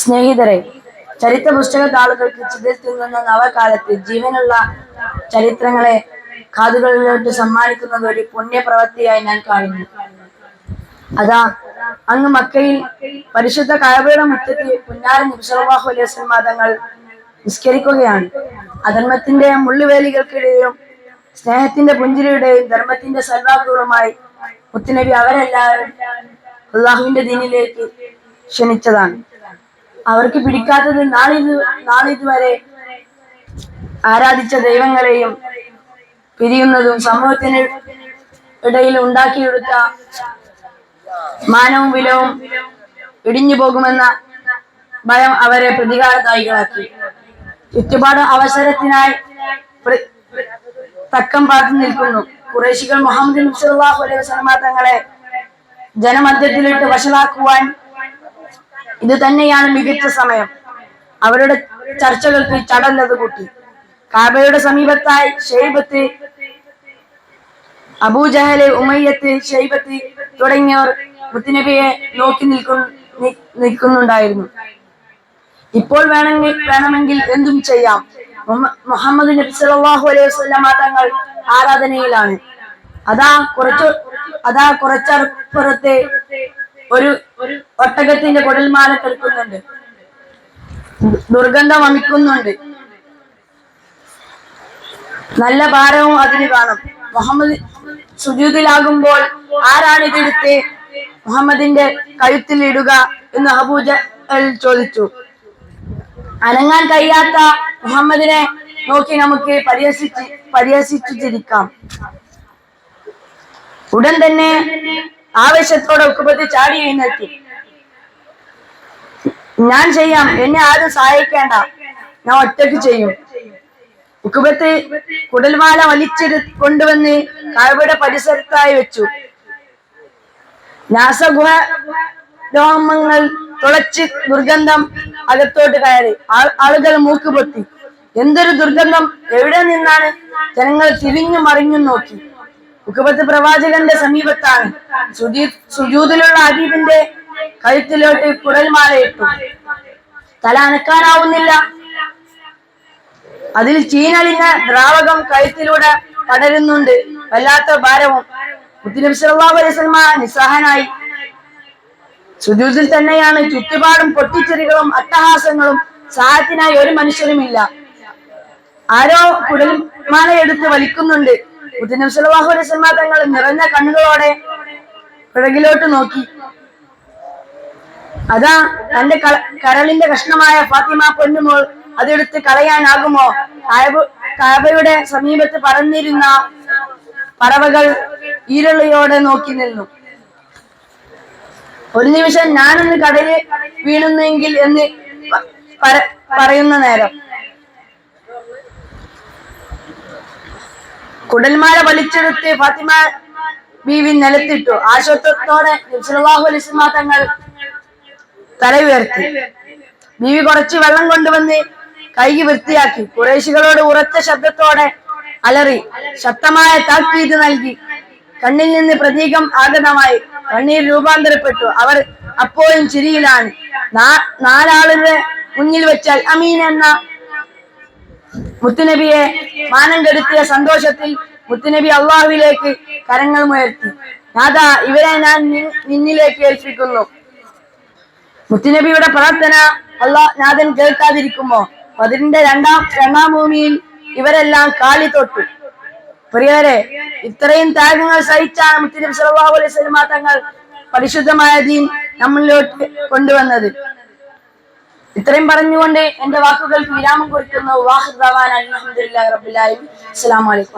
സ്നേഹിതരെ, ചരിത്ര പുസ്തക താളുകൾക്ക് ചിതൽ തിന്നുന്ന നവകാലത്ത് ജീവനുള്ള ചരിത്രങ്ങളെ കാതുകളിലോട്ട് സമ്മാനിക്കുന്നത് ഒരു പുണ്യപ്രവൃത്തിയായി ഞാൻ കാണുന്നു. അതാ അങ്ങ് മക്കയിൽ പരിശുദ്ധ കഅബയുടെ മുറ്റത്ത് പുന്നാര നബി സല്ലല്ലാഹു അലൈഹി വസല്ലം തങ്ങൾ നിസ്കരിക്കുകയാണ്. അധർമ്മത്തിന്റെ മുള്ളുവേലികൾക്കിടയിലും സ്നേഹത്തിന്റെ പുഞ്ചിരിയുടെയും ധർമ്മത്തിന്റെ സൽവാക്കുകളുമായി മുത്തുനബി അവരെല്ലാവരും അള്ളാഹുവിന്റെ ദീനിലേക്ക് ക്ഷണിച്ചതാണ്. അവർക്ക് പിടിക്കാത്തത് നാളിതുവരെ ആരാധിച്ച ദൈവങ്ങളെയും പിരിയുന്നതും സമൂഹത്തിന് ഇടയിൽ ഉണ്ടാക്കിയെടുത്ത മാനവും വിലവും ഇടിഞ്ഞു പോകുമെന്ന ഭയം അവരെ പ്രതികാരദായികളാക്കി. ചുറ്റുപാട് അവസരത്തിനായി തക്കം പാത്തു നിൽക്കുന്നു. ഖുറൈശികൾ മുഹമ്മദ് നബി സല്ലല്ലാഹു അലൈഹി വസല്ലം തങ്ങളെ ജനമധ്യത്തിലിട്ട് വഷളാക്കുവാൻ ഇത് തന്നെയാണ് മികച്ച സമയം. അവരുടെ ചർച്ചകൾക്ക് ചടലത് കൂട്ടി. കാബയുടെ സമീപത്തായി ഷൈബത്ത്, അബൂജഹല്, ഉമയ്യത്ത്, ഷൈബത്ത് തുടങ്ങിയവർ മുത്തുനബിയെ നോക്കി നിൽക്കുന്നുണ്ടായിരുന്നു. ഇപ്പോൾ വേണമെങ്കിൽ എന്തും ചെയ്യാം. മുഹമ്മദ് നബി സല്ലല്ലാഹു അലൈഹി വസല്ലം തങ്ങൾ ആരാധനയിലാണ്. അതാ കുറച്ചപ്പുറത്തെ ഒരു ഒട്ടകത്തിന്റെ കുടൽമാല കേൾക്കുന്നുണ്ട്. ദുർഗന്ധം വമിക്കുന്നുണ്ട്. നല്ല ഭാരവും അതിന് കാണും. മുഹമ്മദ് സുജൂദിലാകുമ്പോൾ ആരാണ് ഇതെടുത്ത് മുഹമ്മദിന്റെ കഴുത്തിൽ ഇടുക എന്ന് അബൂജഹൽ ചോദിച്ചു. അനങ്ങാൻ കഴിയാത്ത മുഹമ്മദിനെ നോക്കി നമുക്ക് പരിഹസിച്ചു ചിരിക്കാം. ഉടൻ തന്നെ ആവേശത്തോടെ ഉഖബത്ത് ചാടി എഴുന്നേറ്റു. ഞാൻ ചെയ്യാം, എന്നെ ആരും സഹായിക്കേണ്ട, ഞാൻ ഒറ്റയ്ക്ക് ചെയ്യും. ഉഖബത്ത് കുടൽമാല കൊണ്ടുവന്ന് കഅബയുടെ പരിസരത്തായി വെച്ചു. നാസഗുഹ രോമങ്ങൾ തുളച്ച് ദുർഗന്ധം അകത്തോട്ട് കയറി. ആളുകൾ മൂക്കുപൊത്തി. എന്തൊരു ദുർഗന്ധം! എവിടെ നിന്നാണ്? ജനങ്ങൾ തിരിഞ്ഞു മറിഞ്ഞു നോക്കി. ഉഖബത്ത് പ്രവാചകന്റെ സമീപത്താണ്. സുജൂദിലുള്ള ഹബീബിന്റെ കഴുത്തിലോട്ട് കുടൽമാലയിട്ടു. തല അനക്കാനാവുന്നില്ല. അതിൽ ചീനലിഞ്ഞ ദ്രാവകം കഴുത്തിലൂടെ പടരുന്നുണ്ട്. വല്ലാത്ത ഭാരവും. മുത്തുനബി സല്ലല്ലാഹു അലൈഹി വസല്ലം നിസ്സഹായനായി. സുജൂദിൽ തന്നെയാണ്. ചുറ്റുപാടും പൊട്ടിച്ചെറികളും അട്ടഹാസങ്ങളും. സഹായത്തിനായി ഒരു മനുഷ്യരുമില്ല. ആരോ കുടൽമാല എടുത്ത് വലിക്കുന്നുണ്ട്. മുത്തുനബി സല്ലല്ലാഹു അലൈഹി വസല്ലം തങ്ങൾ നിറഞ്ഞ കണ്ണുകളോടെ പിറകിലോട്ട് നോക്കി. അതാ തന്റെ കരളിന്റെ കഷ്ണമായ ഫാത്തിമ പൊന്നുമോൾ. അതെടുത്ത് കളയാനാകുമോ? കഅബയുടെ സമീപത്ത് പറന്നിരുന്ന പറവകൾ ഈരളിയോടെ നോക്കി നിന്നു. ഒരു നിമിഷം ഞാനൊന്ന് കടലിൽ വീണുന്നെങ്കിൽ എന്ന് പറയുന്ന നേരം കുടൽമാല വലിച്ചെടുത്ത് ഫാത്തിമ ബീവി നിലത്തിട്ടു. ആശ്വാസത്തോടെ നബി സല്ലല്ലാഹു അലൈഹി വസല്ലം തങ്ങൾ തല ഉയർത്തി. ബീവി കുറച്ച് വെള്ളം കൊണ്ടുവന്ന് കൈ വൃത്തിയാക്കി. ഖുറൈശികളോട് ഉറച്ച ശബ്ദത്തോടെ അലറി. ശക്തമായ താക്കീത് നൽകി. കണ്ണിൽ നിന്ന് പ്രതീകം ആഗതമായി. കണ്ണീർ രൂപാന്തരപ്പെട്ടു. അവർ അപ്പോഴും ചിരിയിലാണ്. നാലാളുടെ മുന്നിൽ വെച്ചാൽ അമീൻ എന്ന മുത്തുനബിയെ മാനം കെടുത്തിയ സന്തോഷത്തിൽ മുത്തുനബി അള്ളാഹുവിലേക്ക് കരങ്ങൾ ഉയർത്തി. നാഥാ, ഇവരെ ഞാൻ നിന്നിലേക്ക് ഏൽപ്പിക്കുന്നു. മുത്തുനബിയുടെ പ്രാർത്ഥന നാഥൻ കേൾക്കാതിരിക്കുമോ? ബദറിന്റെ രണ്ടാം ഭൂമിയിൽ ഇവരെല്ലാം കാലി തൊട്ടു. പ്രിയരെ, ഇത്രയും ത്യാഗങ്ങൾ സഹിച്ചാണ് മുത്തുനബി സല്ലല്ലാഹു അലൈഹി വസല്ലം തങ്ങൾ പരിശുദ്ധമായ ദീൻ നമ്മളിലോട്ട് കൊണ്ടുവന്നത്. ഇത്രയും പറഞ്ഞുകൊണ്ട് എന്റെ വാക്കുകൾക്ക് വിരാമം കുറിക്കുന്നു. വാഹിദ് ദഅവാന അൽഹംദുലില്ലാഹി റബ്ബിൽ ആലമീൻ. അസ്സലാമു അലൈക്കും.